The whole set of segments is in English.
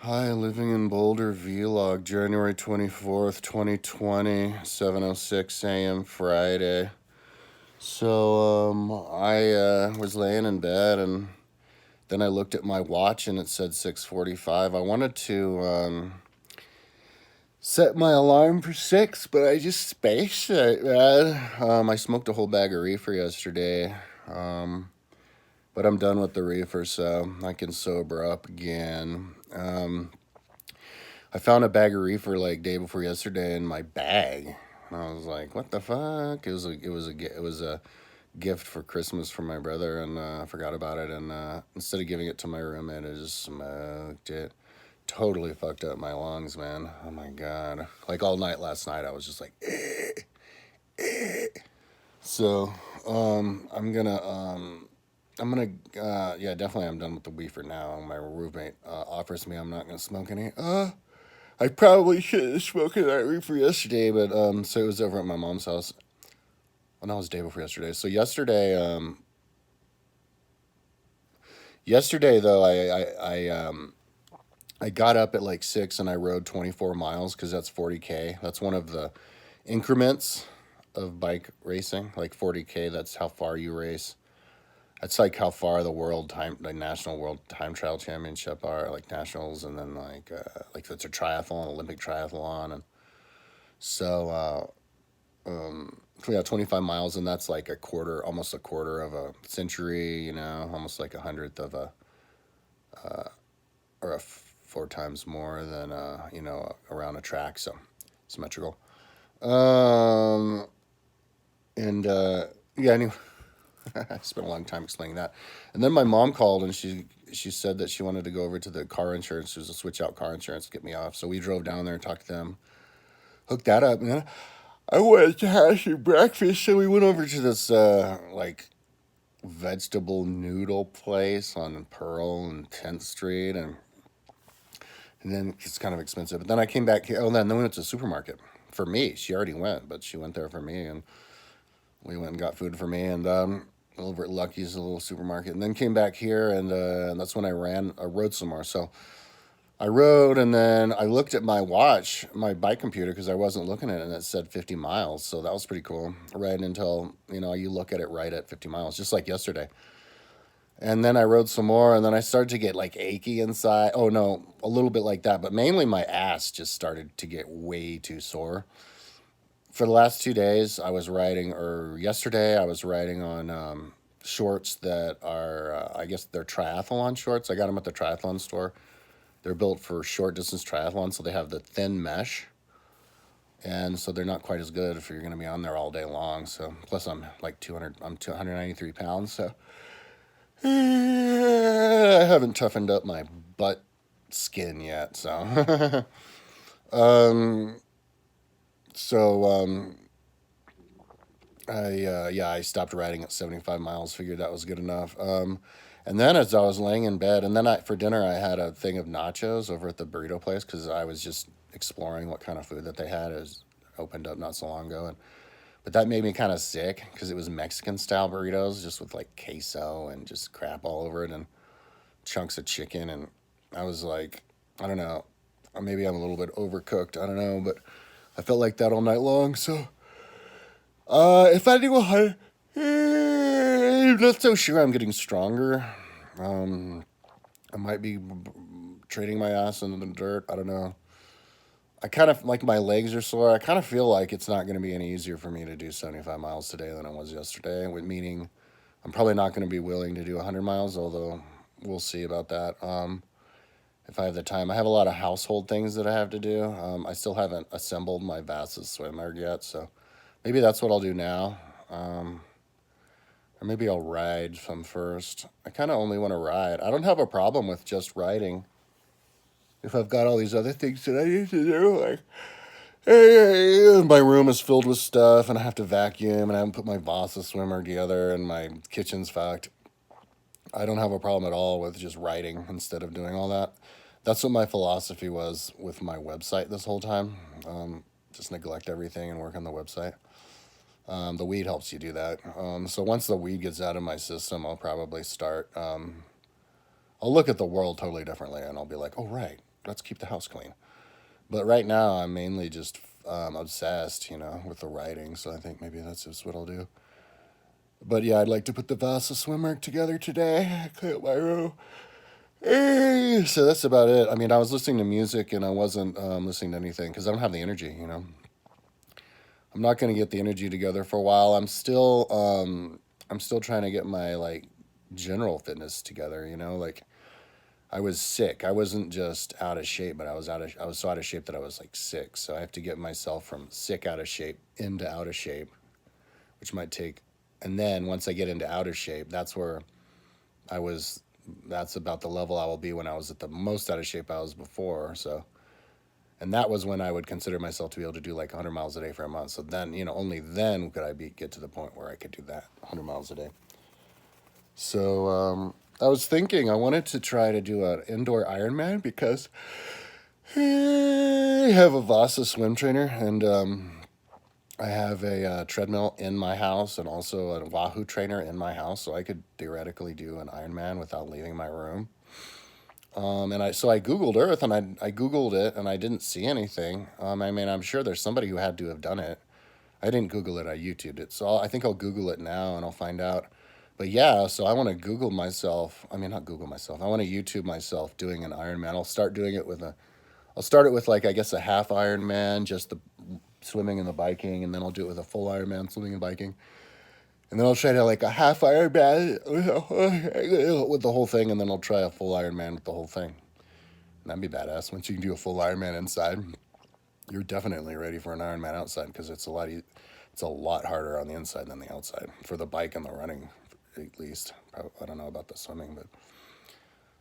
Hi, living in Boulder vlog, January 24th, 2020, 7:06 a.m. Friday. I was laying in bed and then I looked at my watch and it said 6:45. I wanted to set my alarm for 6, but I just spaced it, man. I smoked a whole bag of reefer yesterday. But I'm done with the reefer, so I can sober up again. I found a bag of reefer like day before yesterday in my bag. And I was like, "What the fuck?" It was a gift for Christmas from my brother, and I forgot about it. And instead of giving it to my roommate, I just smoked it. Totally fucked up my lungs, man. Oh my god! Like all night last night, I was just like, so. Yeah, definitely, I'm done with the reefer now. My roommate offers me I'm not gonna smoke any. I probably should have smoked that reefer yesterday, but so it was over at my mom's house. Well, that was the day before yesterday. So yesterday though, I got up at like 6 and I rode 24 miles because that's 40K. That's one of the increments of bike racing. Like 40K, that's how far you race. That's like how far the national world time trial championship are, like nationals, and then like that's a triathlon, Olympic triathlon, and so we got 25 miles, and that's like almost a quarter of a century, almost like a hundredth of a, or four times more than, around a track, so symmetrical. Um, and, yeah, anyway, I spent a long time explaining that. And then my mom called and she said that she wanted to go over to the car insurance. There's a switch out car insurance to get me off. So we drove down there and talked to them, hooked that up, and then I wanted to have some breakfast, so we went over to this like vegetable noodle place on Pearl and 10th Street, and then it's kind of expensive. But then I came back here. Oh, then we went to the supermarket for me. She already went, but she went there for me, and we went and got food for me, and over at Lucky's, a little supermarket, and then came back here, and that's when I rode some more. So I rode, and then I looked at my watch, my bike computer, because I wasn't looking at it, and it said 50 miles. So that was pretty cool. Right until, you look at it right at 50 miles, just like yesterday. And then I rode some more, and then I started to get like achy inside. Oh, no, a little bit like that, but mainly my ass just started to get way too sore. For the last 2 days, or yesterday, I was riding on shorts that are, I guess they're triathlon shorts. I got them at the triathlon store. They're built for short distance triathlon, so they have the thin mesh, and so they're not quite as good if you're going to be on there all day long. So plus I'm like 293 pounds, so I haven't toughened up my butt skin yet. So um, so I stopped riding at 75 miles. Figured that was good enough. And then as I was laying in bed, and then for dinner I had a thing of nachos over at the burrito place because I was just exploring what kind of food that they had. It was opened up not so long ago, but that made me kind of sick because it was Mexican style burritos, just with like queso and just crap all over it and chunks of chicken, and I was like, I don't know, maybe I'm a little bit overcooked. I don't know, but I felt like that all night long. So if I do I'm not so sure I'm getting stronger. I might be trading my ass into the dirt. I don't know. I kind of like my legs are sore. I kind of feel like it's not going to be any easier for me to do 75 miles today than it was yesterday, meaning I'm probably not going to be willing to do 100 miles, although we'll see about that. If I have the time, I have a lot of household things that I have to do. I still haven't assembled my Vass's swimwear yet, so maybe that's what I'll do now. Or maybe I'll ride some first. I kind of only want to ride. I don't have a problem with just riding if I've got all these other things that I need to do. Like, hey, my room is filled with stuff, and I have to vacuum, and I haven't put my Vasa swimmer together, and my kitchen's fucked. I don't have a problem at all with just writing instead of doing all that. That's what my philosophy was with my website this whole time. Just neglect everything and work on the website. The weed helps you do that. So once the weed gets out of my system, I'll probably start. I'll look at the world totally differently, and I'll be like, oh, right. let's keep the house clean. But right now, I'm mainly just obsessed, with the writing. So I think maybe that's just what I'll do. But yeah, I'd like to put the Vasa swimwear together today. Clean up my room. So that's about it. I mean, I was listening to music and I wasn't listening to anything because I don't have the energy. I'm not going to get the energy together for a while. I'm still trying to get my like general fitness together. Like I was sick. I wasn't just out of shape, but I was so out of shape that I was like sick. So I have to get myself from sick out of shape into out of shape, which might take. And then once I get into out of shape, I was. That's about the level I will be when I was at the most out of shape I was before. So, and that was when I would consider myself to be able to do like 100 miles a day for a month. So then, only then could I get to the point where I could do that 100 miles a day. So I was thinking I wanted to try to do an indoor Ironman because I have a Vasa swim trainer and I have a treadmill in my house and also a Wahoo trainer in my house, so I could theoretically do an Ironman without leaving my room. I Googled Earth and I Googled it and I didn't see anything. I mean, I'm sure there's somebody who had to have done it. I didn't Google it. I YouTubed it, so I think I'll Google it now and I'll find out. But yeah, so I want to Google myself. I mean, not Google myself. I want to YouTube myself doing an Ironman. I'll start it with like I guess a half Ironman, just the swimming and the biking, and then I'll do it with a full Ironman, swimming and biking, and then I'll try to like a half Ironman with the whole thing, and then I'll try a full Ironman with the whole thing. And that'd be badass. Once you can do a full Ironman inside, you're definitely ready for an Ironman outside because it's a lot harder on the inside than the outside for the bike and the running, at least. I don't know about the swimming, but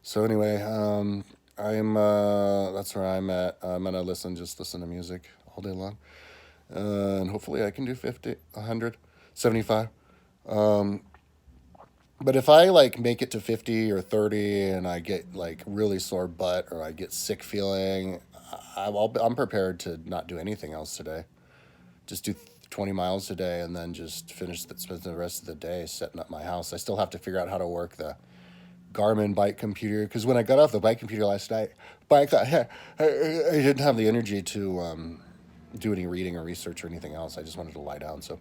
so anyway, that's where I'm at. I'm gonna just listen to music all day long. And hopefully I can do 50, 100, 75. But if I like make it to 50 or 30 and I get like really sore butt or I get sick feeling, I'm prepared to not do anything else today. Just do 20 miles a day and then just spend the rest of the day setting up my house. I still have to figure out how to work the Garmin bike computer because when I got off the bike computer last night, I didn't have the energy to do any reading or research or anything else. I just wanted to lie down. So,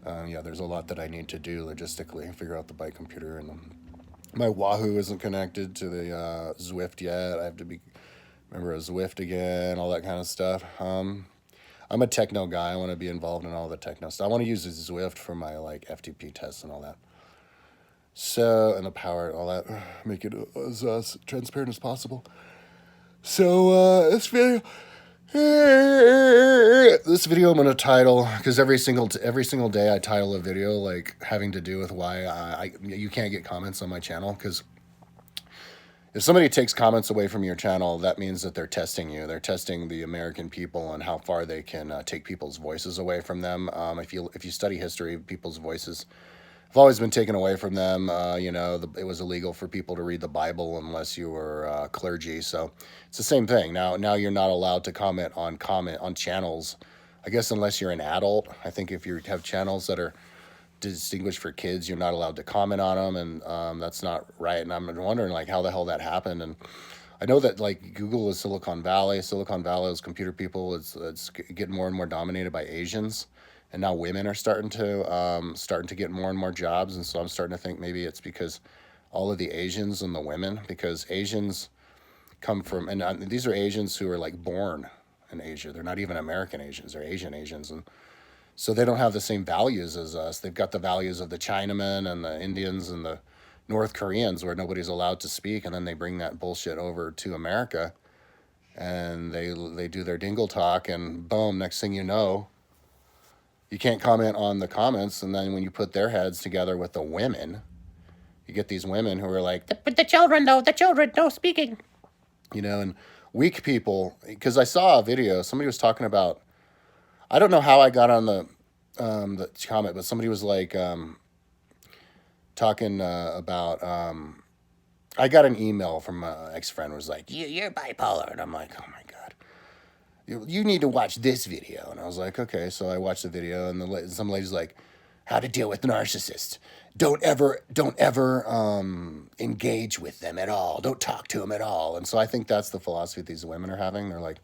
yeah, there's a lot that I need to do logistically, figure out the bike computer. And my Wahoo isn't connected to the Zwift yet. I have to remember a Zwift again, all that kind of stuff. I'm a techno guy. I want to be involved in all the techno stuff. I want to use the Zwift for my like FTP tests and all that. So, and the power, all that, make it as transparent as possible. So, this video I'm gonna title because every single day I title a video like having to do with why you can't get comments on my channel because if somebody takes comments away from your channel, that means that they're testing you. They're testing the American people and how far they can take people's voices away from them. If you study history, people's voices have always been taken away from them. It was illegal for people to read the Bible unless you were clergy. So it's the same thing. Now you're not allowed to comment on channels. I guess unless you're an adult. I think if you have channels that are distinguished for kids, you're not allowed to comment on them, and that's not right. And I'm wondering like how the hell that happened. And I know that like Google is Silicon Valley. Silicon Valley's computer people. It's getting more and more dominated by Asians. And now women are starting to get more and more jobs, and so I'm starting to think maybe it's because all of the Asians and the women, because Asians come from, and these are Asians who are like born in Asia. They're not even American Asians; they're Asian Asians, and so they don't have the same values as us. They've got the values of the Chinamen and the Indians and the North Koreans, where nobody's allowed to speak, and then they bring that bullshit over to America, and they do their dingle talk, and boom, next thing you know. You can't comment on the comments, and then when you put their heads together with the women, you get these women who are like, but the children, no speaking. And weak people, because I saw a video, somebody was talking about, I don't know how I got on the comment, but somebody was like talking about, I got an email from an ex-friend who was like, you're bipolar, and I'm like, oh my God. You need to watch this video. And I was like, okay. So I watched the video, and some lady's like, how to deal with narcissists. Don't ever engage with them at all. Don't talk to them at all. And so I think that's the philosophy these women are having. They're like,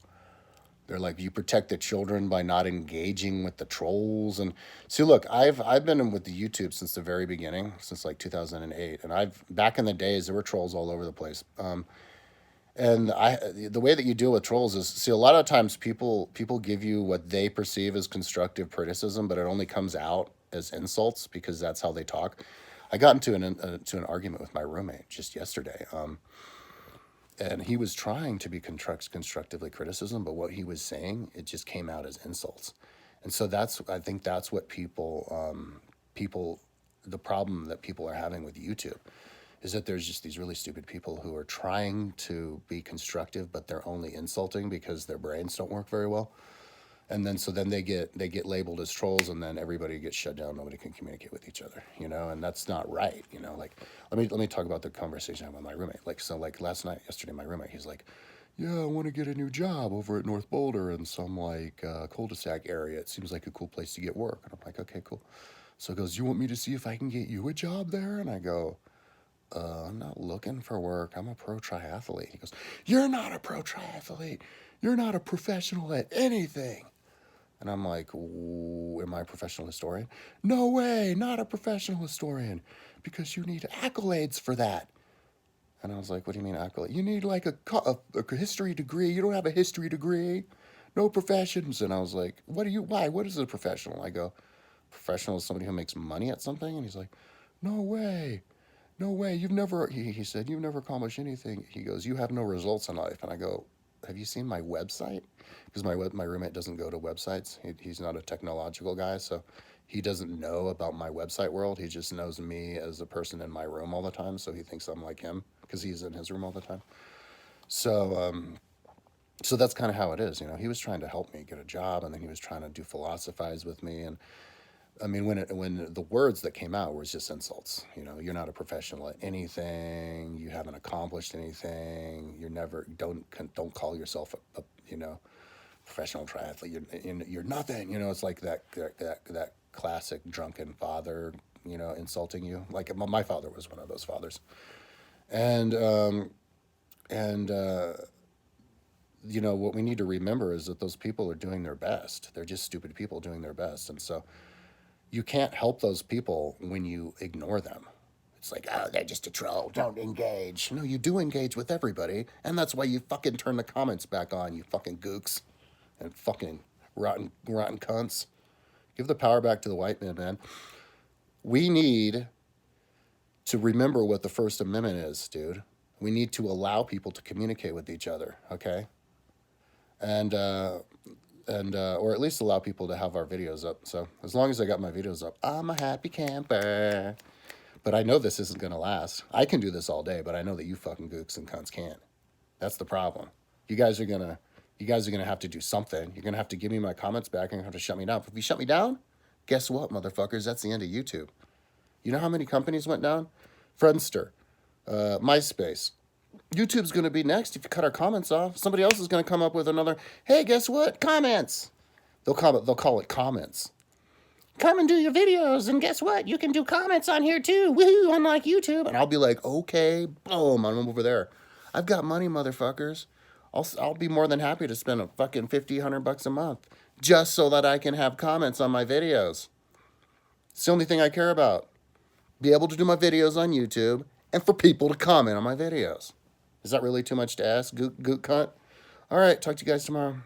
you protect the children by not engaging with the trolls. And see, look, I've been with the YouTube since the very beginning, since like 2008. And I've back in the days there were trolls all over the place. And the way that you deal with trolls is, see, a lot of times people give you what they perceive as constructive criticism, but it only comes out as insults because that's how they talk. I got into an argument with my roommate just yesterday, and he was trying to be constructively criticism, but what he was saying, it just came out as insults. And so I think that's what people, the problem that people are having with YouTube is that there's just these really stupid people who are trying to be constructive, but they're only insulting because their brains don't work very well. And then they get labeled as trolls, and then everybody gets shut down. Nobody can communicate with each other, and that's not right. Like let me talk about the conversation I had with my roommate. Like yesterday, my roommate, he's like, yeah, I want to get a new job over at North Boulder in some like cul-de-sac area. It seems like a cool place to get work. And I'm like, okay, cool. So he goes, you want me to see if I can get you a job there? And I go, I'm not looking for work. I'm a pro triathlete. He goes, you're not a pro triathlete. You're not a professional at anything. And I'm like, am I a professional historian? No way, not a professional historian, because you need accolades for that. And I was like, what do you mean accolade? You need like a history degree. You don't have a history degree. No professions. And I was like, why? What is a professional? I go, professional is somebody who makes money at something? And he's like, no way. No way. He said, you've never accomplished anything. He goes, you have no results in life. And I go, have you seen my website? Because my roommate doesn't go to websites. He's not a technological guy, so he doesn't know about my website world. He just knows me as a person in my room all the time, so he thinks I'm like him because he's in his room all the time. So so that's kind of how it is. He was trying to help me get a job, and then he was trying to do philosophize with me. And I mean, when the words that came out was just insults. You're not a professional at anything. You haven't accomplished anything. Don't call yourself a professional triathlete. You're nothing. It's like that classic drunken father. Insulting you. Like my father was one of those fathers, and what we need to remember is that those people are doing their best. They're just stupid people doing their best, and so you can't help those people when you ignore them. It's like, oh, they're just a troll. Don't engage. No, you do engage with everybody, and that's why you fucking turn the comments back on, you fucking gooks and fucking rotten cunts. Give the power back to the white man. We need to remember what the First Amendment is, dude. We need to allow people to communicate with each other, okay? And or at least allow people to have our videos up. So as long as I got my videos up, I'm a happy camper. But I know this isn't going to last. I can do this all day, but I know that you fucking gooks and cunts can't. That's the problem. You guys are going to have to do something. You're going to have to give me my comments back and have to shut me down. If you shut me down, guess what, motherfuckers? That's the end of YouTube. You know how many companies went down? Friendster, MySpace. YouTube's going to be next if you cut our comments off. Somebody else is going to come up with another, hey, guess what? Comments. They'll call it comments. Come and do your videos, and guess what? You can do comments on here too. Woohoo, unlike YouTube. And I'll be like, okay, boom, I'm over there. I've got money, motherfuckers. I'll be more than happy to spend a fucking $50-100 a month just so that I can have comments on my videos. It's the only thing I care about. Be able to do my videos on YouTube and for people to comment on my videos. Is that really too much to ask, goot cunt? All right, talk to you guys tomorrow.